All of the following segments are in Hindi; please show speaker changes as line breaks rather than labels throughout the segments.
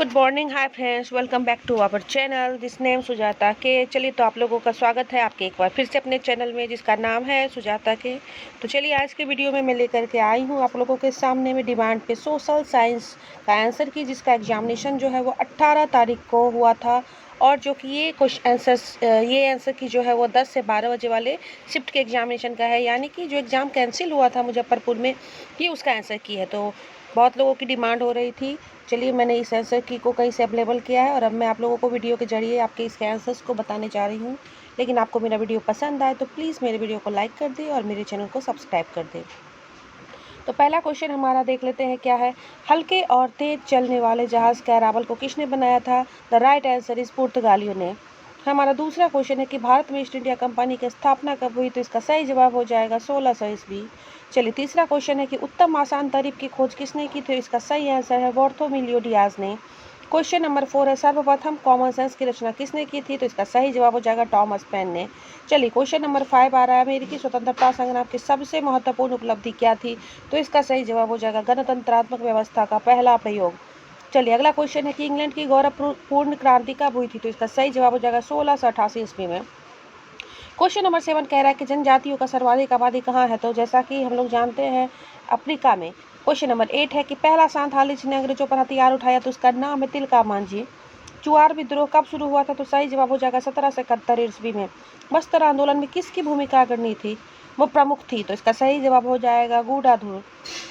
Good morning, hi friends, welcome back to our channel this name Sujata के। चलिए, तो आप लोगों का स्वागत है आपके एक बार फिर से अपने चैनल में जिसका नाम है सुजाता के। तो चलिए, आज के वीडियो में मैं लेकर के आई हूँ आप लोगों के सामने में डिमांड पे सोशल साइंस का आंसर की, जिसका एग्जामिनेशन जो है वो 18 तारीख को हुआ था। और जो कि ये आंसर की जो है वो 10 से 12 बजे वाले शिफ्ट के एग्जामिनेशन का है, यानी कि जो एग्ज़ाम कैंसिल हुआ था मुजफ्फरपुर में, ये उसका आंसर की है। तो बहुत लोगों की डिमांड हो रही थी। चलिए, मैंने इस आंसर की को कहीं से अवेलेबल किया है और अब मैं आप लोगों को वीडियो के जरिए आपके इसके आंसर्स को बताने जा रही हूँ। लेकिन आपको मेरा वीडियो पसंद आए तो प्लीज़ मेरे वीडियो को लाइक कर दें और मेरे चैनल को सब्सक्राइब कर दें। तो पहला क्वेश्चन हमारा देख लेते हैं क्या है। हल्के और तेज चलने वाले जहाज़ कैरावल को किसने बनाया था? द राइट आंसर इज पुर्तगालियों ने। हमारा दूसरा क्वेश्चन है कि भारत में ईस्ट इंडिया कंपनी की स्थापना कब हुई? तो इसका सही जवाब हो जाएगा 1600 ईस्वी। चलिए, तीसरा क्वेश्चन है कि उत्तम आसान तारीफ की खोज किसने की थी? इसका सही आंसर है बार्थोलोमेव डियाज ने। क्वेश्चन नंबर 4 है सर्वप्रथम कॉमन सेंस की रचना किसने की थी? तो इसका सही जवाब हो जाएगा टॉमस पेन ने। चलिए, क्वेश्चन नंबर 5 आ रहा है अमेरिकी स्वतंत्रता संग्राम की सबसे महत्वपूर्ण उपलब्धि क्या थी? तो इसका सही जवाब हो जाएगा गणतंत्रात्मक व्यवस्था का पहला प्रयोग। चलिए, अगला क्वेश्चन है कि इंग्लैंड की गौरवपूर्ण क्रांति कब हुई थी? तो इसका सही जवाब हो जाएगा 1688 ईस्वी में। क्वेश्चन नंबर 7 कह रहा है कि जनजातियों का सर्वाधिक आबादी कहाँ है? तो जैसा कि हम लोग जानते हैं, अफ्रीका में। क्वेश्चन नंबर 8 है कि पहला सांथाली जिसने अंग्रेजों पर हथियार उठाया तो उसका नाम है तिलका मांझी। चुआर विद्रोह कब शुरू हुआ था? तो सही जवाब हो जाएगा 1771 ईस्वी में। बस्तर आंदोलन में किसकी भूमिका अग्रणी थी? वो प्रमुख थी, तो इसका सही जवाब हो जाएगा गूढ़ाधुर।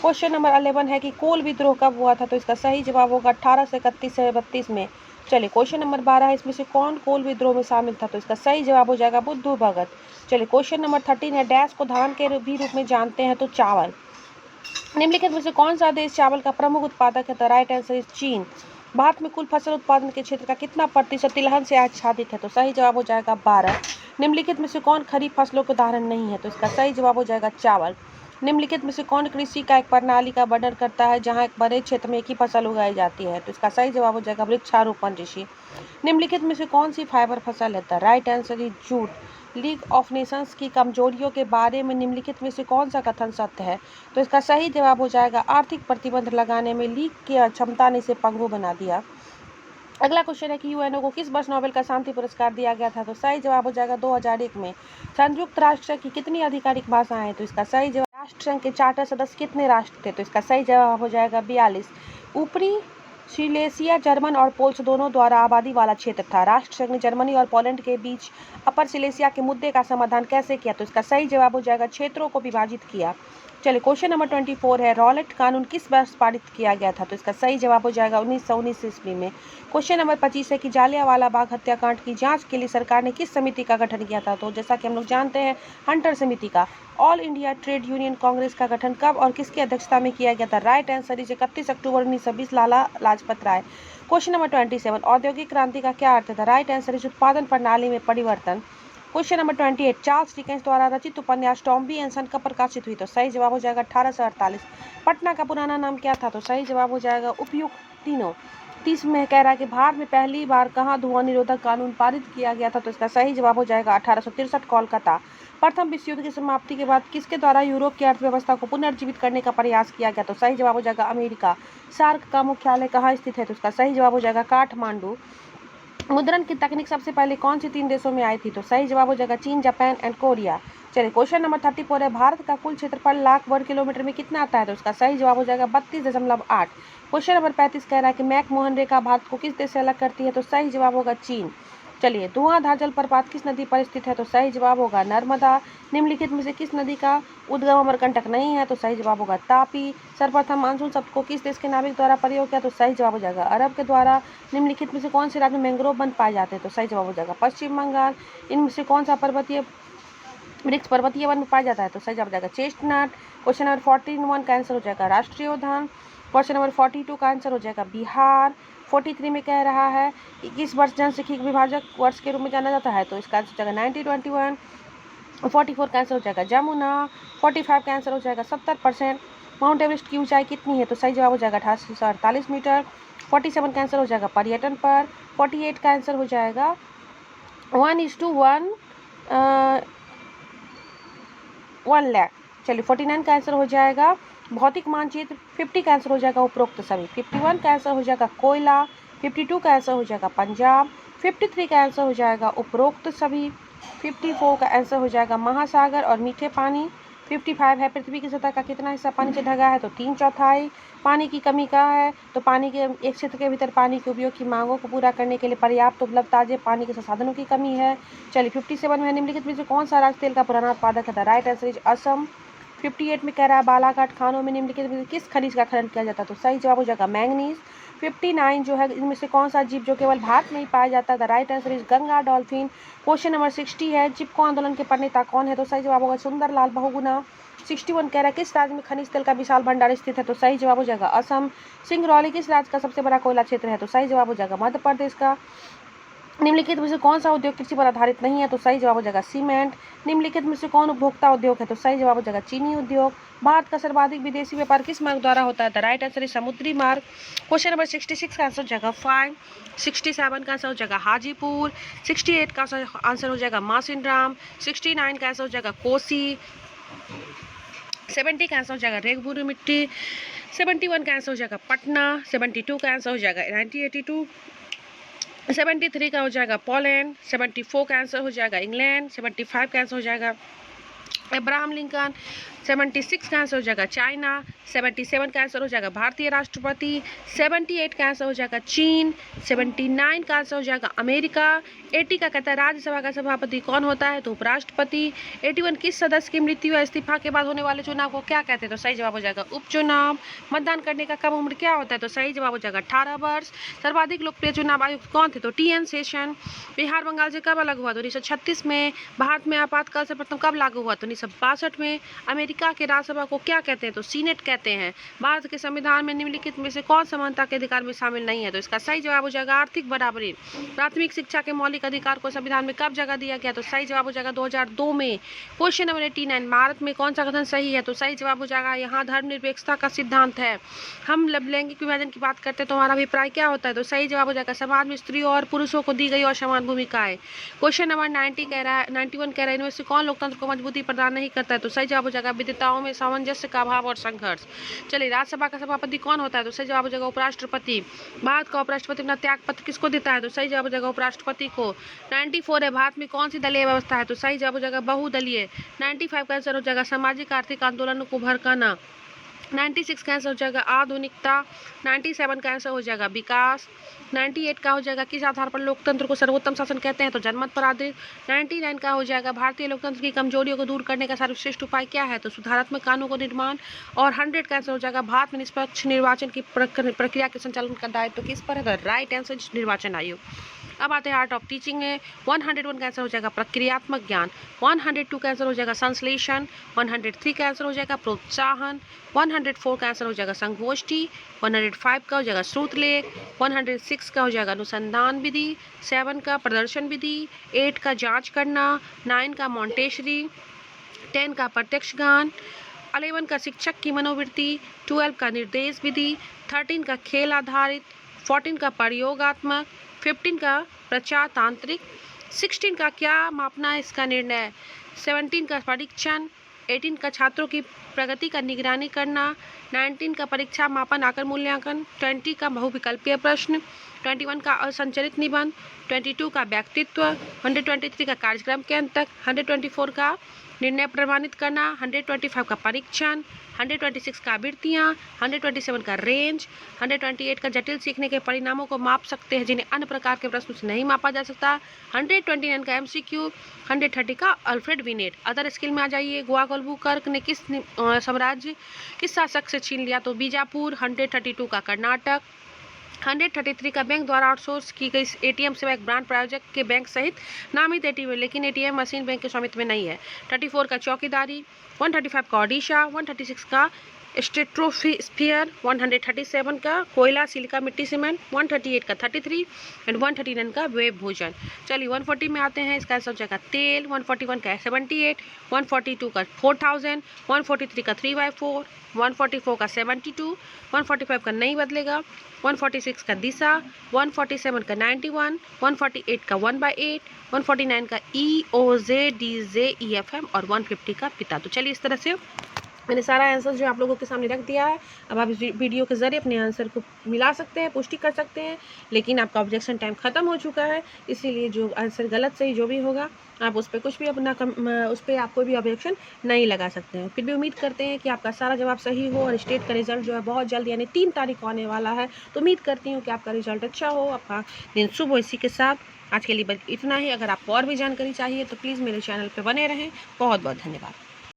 क्वेश्चन नंबर 11 है कि कोल विद्रोह कब हुआ था? तो इसका सही जवाब होगा 1831 से 32 में। चलिए, क्वेश्चन नंबर 12 है इसमें से कौन कोल विद्रोह में शामिल था? तो इसका सही जवाब हो जाएगा बुद्धू भगत। चलिए, क्वेश्चन नंबर 13 है डैश को धान के भी रूप में जानते हैं? तो चावल। निम्नलिखित में से कौन सा देश चावल का प्रमुख उत्पादक है? द राइट आंसर इज चीन। भारत में कुल फसल उत्पादन के क्षेत्र का कितना प्रतिशत तिलहन से आच्छादित है? तो सही जवाब हो जाएगा 12। निम्नलिखित में से कौन खरीफ फसलों के उदाहरण नहीं है? तो इसका सही जवाब हो जाएगा चावल। निम्नलिखित में से कौन कृषि का एक प्रणाली का वर्णन करता है जहां एक बड़े क्षेत्र में एक ही फसल उगाई जाती है? तो इसका सही जवाब हो जाएगा वृक्षारोपण ऋषि। निम्नलिखित में से कौन सी फाइबर फसल है? The right answer is jute. League of Nations की कमजोरियों के बारे में निम्नलिखित में से कौन सा कथन सत्य है? तो इसका सही जवाब हो जाएगा आर्थिक प्रतिबंध लगाने में लीग की अक्षमता ने इसे पंगु बना दिया। अगला क्वेश्चन है कि यूएनओ को किस वर्ष नोबेल का शांति पुरस्कार दिया गया था? तो सही जवाब हो जाएगा 2001 में। संयुक्त राष्ट्र की कितनी आधिकारिक भाषाएं हैं? तो इसका सही जवाब। राष्ट्रसंघ के चार्टर सदस्य कितने राष्ट्र थे? तो इसका सही जवाब हो जाएगा 42। ऊपरी सिलेसिया जर्मन और पोल्स दोनों द्वारा आबादी वाला क्षेत्र था। राष्ट्रसंघ ने जर्मनी और पोलैंड के बीच अपर सिलेसिया के मुद्दे का समाधान कैसे किया? तो इसका सही जवाब हो जाएगा क्षेत्रों को विभाजित किया। चलिए, क्वेश्चन नंबर 24 है रॉलेट कानून किस वर्ष पारित किया गया था? तो इसका सही जवाब हो जाएगा 1919 ईस्वी में। क्वेश्चन नंबर 25 है कि जालियांवाला बाग हत्याकांड की जांच के लिए सरकार ने किस समिति का गठन किया था? तो जैसा कि हम लोग जानते हैं, हंटर समिति का। All India trade union Congress का गठन कब और किसकी अध्यक्षता में किया गया था? Right answer is 31 October 1920 Lala Lajpat Rai. Question number 27 औद्योगिक क्रांति का क्या अर्थ है? राइट आंसर इज उत्पादन प्रणाली में परिवर्तन। क्वेश्चन नंबर 28 चार्ल्स डिकेंस द्वारा रचित उपन्यास टॉम्बी एंड सन कब प्रकाशित हुई? तो सही जवाब हो जाएगा 1848। पटना का पुराना नाम क्या था? तो सही जवाब हो जाएगा उपयुक्त तीनों। 30 में कह रहा है कि भारत में पहली बार कहाँ धुआं निरोधक कानून पारित किया गया था? तो इसका सही जवाब हो जाएगा 1863 कोलकाता। प्रथम विश्व युद्ध की समाप्ति के बाद किसके द्वारा यूरोप की अर्थव्यवस्था को पुनर्जीवित करने का प्रयास किया गया? तो सही जवाब हो जाएगा अमेरिका। सार्क का मुख्यालय कहाँ स्थित है? तो इसका सही जवाब हो जाएगा काठमांडू। मुद्रण की तकनीक सबसे पहले कौन सी 3 देशों में आई थी? तो सही जवाब हो जाएगा चीन, जापान एंड कोरिया। चलिए, क्वेश्चन नंबर 34 है भारत का कुल क्षेत्रफल लाख वर्ग किलोमीटर में कितना आता है? तो उसका सही जवाब हो जाएगा 32.8। क्वेश्चन नंबर 35 कह रहा है कि मैक-मोहन रेखा भारत को किस देश से अलग करती है? तो सही जवाब होगा चीन। चलिए, धुआंधार जलप्रपात किस नदी पर स्थित है? तो सही जवाब होगा नर्मदा। निम्नलिखित में से किस नदी का उद्गम अमरकंटक नहीं है? तो सही जवाब होगा तापी। सर्वप्रथम मानसून शब्द को किस देश के नाविक द्वारा प्रयोग किया? तो सही जवाब हो जाएगा अरब के द्वारा। निम्नलिखित में से कौन से राज्य में मैंग्रोव वन पाए जाते हैं? तो सही जवाब हो जाएगा पश्चिम बंगाल। इनमें से कौन सा पर्वतीय वृक्ष पर्वतीय वन में पाया जाता है? तो सही जवाब हो जाएगा चेस्टनट। क्वेश्चन नंबर 41 का आंसर हो जाएगा राष्ट्रीय उद्यान। क्वेश्चन नंबर 42 का आंसर हो जाएगा बिहार। 43 में कह रहा है कि किस वर्ष जनसांख्यिक विभाजक वर्ष के रूप में जाना जाता है? तो इसका आंसर हो जाएगा 1921। 44 का आंसर हो जाएगा जमुना। 45 का आंसर हो जाएगा 70%। माउंट एवरेस्ट की ऊंचाई कितनी है? तो सही जवाब हो जाएगा 1848 मीटर। 47 का आंसर हो जाएगा पर्यटन पर। 48 का आंसर हो जाएगा 1:1 1 लाख। चलिए, 49 का आंसर हो जाएगा भौतिक मानचित्र। 50 का आंसर हो जाएगा उपरोक्त सभी। 51 का आंसर हो जाएगा कोयला। 52 का आंसर हो जाएगा पंजाब। 53 का आंसर हो जाएगा उपरोक्त सभी। 54 का आंसर हो जाएगा महासागर और मीठे पानी। 55 है पृथ्वी की सतह का कितना हिस्सा पानी से ढका है, तो 3/4। पानी की कमी का है, तो पानी के एक क्षेत्र के भीतर पानी के उपयोग की मांगों को पूरा करने के लिए पर्याप्त उपलब्ध ताजे पानी के संसाधनों की कमी है। चलिए 57 में निम्नलिखित में से कौन सा राज्य तेल का पुराना उत्पादक है, the right answer is Assam. 58 में कह रहा है बालाघाट खानों में निम्नलिखित में किस खनिज का खनन किया जाता है, तो सही जवाब हो जाएगा मैंगनीज। 59 जो है इनमें से कौन सा जीव जो केवल भारत में ही पाया जाता है, the right answer is Ganga dolphin. Question number 60 है चिपको आंदोलन के प्रणेता कौन है, तो सही जवाब होगा सुंदरलाल बहुगुणा। 61 कह रहा है किस राज्य में खनिज तेल का विशाल भंडार स्थित है, तो सही जवाब हो जाएगा असम। सिंगरौली किस राज्य का सबसे बड़ा कोयला क्षेत्र है, तो सही जवाब हो जाएगा मध्य प्रदेश का। निम्नलिखित में से कौन सा उद्योग कृषि पर आधारित नहीं है, तो सही जवाब हो जाएगा सीमेंट। निम्नलिखित में से कौन उपभोक्ता उद्योग है, तो सही जवाब हो जाएगा चीनी उद्योग। भारत का सर्वाधिक विदेशी व्यापार किस मार्ग द्वारा होता है, द राइट आंसर इज समुद्री मार्ग। क्वेश्चन नंबर 66 का आंसर हो जाएगा 5। 67 का आंसर हो जाएगा हाजीपुर। 68 का आंसर हो जाएगा मासिनराम। 69 का आंसर हो जाएगा कोसी। 70 का आंसर हो जाएगा रेगबुरी मिट्टी। 71 का आंसर हो जाएगा पटना। 72 का आंसर हो जाएगा 1982। 73 का हो जाएगा पोलैंड। 74 का आंसर हो जाएगा इंग्लैंड। 75 का आंसर हो जाएगा अब्राहम लिंकन। 76 का आंसर हो जाएगा चाइना। 77 का आंसर हो जाएगा भारतीय राष्ट्रपति। 78 का आंसर हो जाएगा चीन। 79 का आंसर हो जाएगा अमेरिका। 80 का कहता है राज्यसभा का सभापति कौन होता है, तो उपराष्ट्रपति। 81 किस सदस्य की मृत्यु या इस्तीफा के बाद होने वाले चुनाव को क्या कहते हैं, तो सही जवाब हो जाएगा उपचुनाव। मतदान करने का कम उम्र क्या होता है, तो सही जवाब हो जाएगा 18 वर्ष। सर्वाधिक लोकप्रिय चुनाव आयुक्त कौन थे, तो TN शेषन। बिहार बंगाल से कब अलग हुआ, तो 1936 में। भारत में आपातकाल से प्रथम कब लागू हुआ, तो 1962 में। अमेरिका के राज्यसभा को क्या कहते हैं, तो सीनेट कहते हैं। भारत के संविधान में निम्नलिखित में से कौन समानता के अधिकार में शामिल नहीं है, तो इसका सही जवाब हो जाएगा आर्थिक बराबरी। प्राथमिक शिक्षा के मौलिक अधिकार को संविधान में कब जगह दिया गया, तो सही जवाब हो जाएगा 2002 में। क्वेश्चन नंबर 89 भारत में कौन सा कथन सही है, तो सही जवाब हो जाएगा यहाँ धर्मनिरपेक्षता का सिद्धांत है। हम लैंगिक विभाजन की बात करते हैं तो हमारा अभिप्राय क्या होता है, तो सही जवाब हो जाएगा समाज में स्त्रियों और पुरुषों को दी गई और समान भूमिकाएं। क्वेश्चन नंबर 90 कह रहा है 91 कह रहा है इनमें से कौन लोकतंत्र को मजबूती प्रदान नहीं करता है, तो सही जवाब हो जाएगा विविधताओं में सामंजस्य का अभाव और संघर्ष। चलिए राज्यसभा का सभापति कौन होता है, तो सही जवाब हो जाएगा उपराष्ट्रपति। भारत का उपराष्ट्रपति अपना त्याग पत्र किसको देता है, तो सही जवाब हो जाएगा उपराष्ट्रपति को। 94 है भारत में कौन सी दलीय व्यवस्था है, तो सही जवाब हो जाएगा बहुदलीय। 95 का आंसर हो जाएगा सामाजिक आर्थिक आंदोलनों को भड़काना। 96 का आंसर हो जाएगा आधुनिकता। 97 का आंसर हो जाएगा विकास। 98 का हो जाएगा किस आधार पर लोकतंत्र को सर्वोत्तम शासन कहते हैं, तो जनमत पर आधारित। 99 का हो जाएगा भारतीय लोकतंत्र की कमजोरियों को दूर करने का सर्वश्रेष्ठ उपाय क्या है, तो सुधारात्मक कानून को निर्माण। और 100 का आंसर हो जाएगा भारत में निष्पक्ष निर्वाचन की प्रक्रिया के संचालन का दायित्व किस पर है, तो राइट आंसर निर्वाचन आयोग। अब आते हैं आर्ट ऑफ टीचिंग में। 101 का आंसर हो जाएगा प्रक्रियात्मक ज्ञान। 102 का आंसर हो जाएगा संश्लेषण। 103 का आंसर हो जाएगा प्रोत्साहन। 104 का आंसर हो जाएगा संगोष्ठी। 105 का हो जाएगा श्रुतलेख। 106 का हो जाएगा अनुसंधान विधि। 7 का प्रदर्शन विधि। 8 का जांच करना। 9 का मॉन्टेसरी। 10 का प्रत्यक्ष ज्ञान। 11 का शिक्षक की मनोवृत्ति। 12 का निर्देश विधि। 13 का खेल आधारित। 14 का प्रयोगात्मक। 15 का प्रचारतांत्रिक। 16 का क्या मापना है इसका निर्णय। 17 का परीक्षण। 18 का छात्रों की प्रगति का निगरानी करना। 19 का परीक्षा मापन आकर मूल्यांकन। 20 का बहुविकल्पीय प्रश्न। 21 का असंरचित निबंध। 22 का व्यक्तित्व। 123 का कार्यक्रम के अंत तक। 124 का निर्णय प्रमाणित करना। 125 का परीक्षण। 126 का आवृत्तियाँ। 127 का रेंज। 128 का जटिल सीखने के परिणामों को माप सकते हैं जिन्हें अन्य प्रकार के प्रश्नों से नहीं मापा जा सकता। 129 का MCQ। 130 का अल्फ्रेड विनेट। अदर स्किल में आ जाइए। गुआकोल्बुकर्क ने किस साम्राज्य किस शासक से छीन लिया, तो बीजापुर। 132 का कर्नाटक। 133 का बैंक द्वारा आउटसोर्स की गई ATM सेवा एक ब्रांड प्रायोजक के बैंक सहित नामित ATM है, लेकिन ATM मशीन बैंक के स्वामित्व में नहीं है। 34 का चौकीदारी। 135 का ओडिशा। 136 का स्ट्रेटोस्फीयर। 137 का कोयला सिलिका मिट्टी सीमेंट। 138 का 33 एंड 139 का वेब भोजन। चलिए 140 में आते हैं, इसका आंसर हो जाएगा तेल। 141 का 78। 142 का 4000। 143 का 3/4। 144 का 72। 145 का नहीं बदलेगा। 146 का दिशा। 147 का 91। 148 का 1/8। 149 का EOZ DZ EFM और 150 का पिता। तो चलिए इस तरह से मैंने सारा आंसर जो आप लोगों के सामने रख दिया है। अब आप इस वीडियो के ज़रिए अपने आंसर को मिला सकते हैं, पुष्टि कर सकते हैं, लेकिन आपका ऑब्जेक्शन टाइम ख़त्म हो चुका है। इसीलिए जो आंसर गलत सही जो भी होगा, आप उस पर कुछ भी अपना उस पर आप कोई भी ऑब्जेक्शन नहीं लगा सकते हैं। फिर भी उम्मीद करते हैं कि आपका सारा जवाब सही हो और स्टेट का रिजल्ट जो है बहुत जल्द यानी 3 तारीख को आने वाला है। तो उम्मीद करती हूँ कि आपका रिजल्ट अच्छा हो, आपका दिन शुभ हो। इसी के साथ आज के लिए बस इतना ही। अगर आपको और भी जानकारी चाहिए तो प्लीज़ मेरे चैनल पर बने रहें। बहुत बहुत धन्यवाद।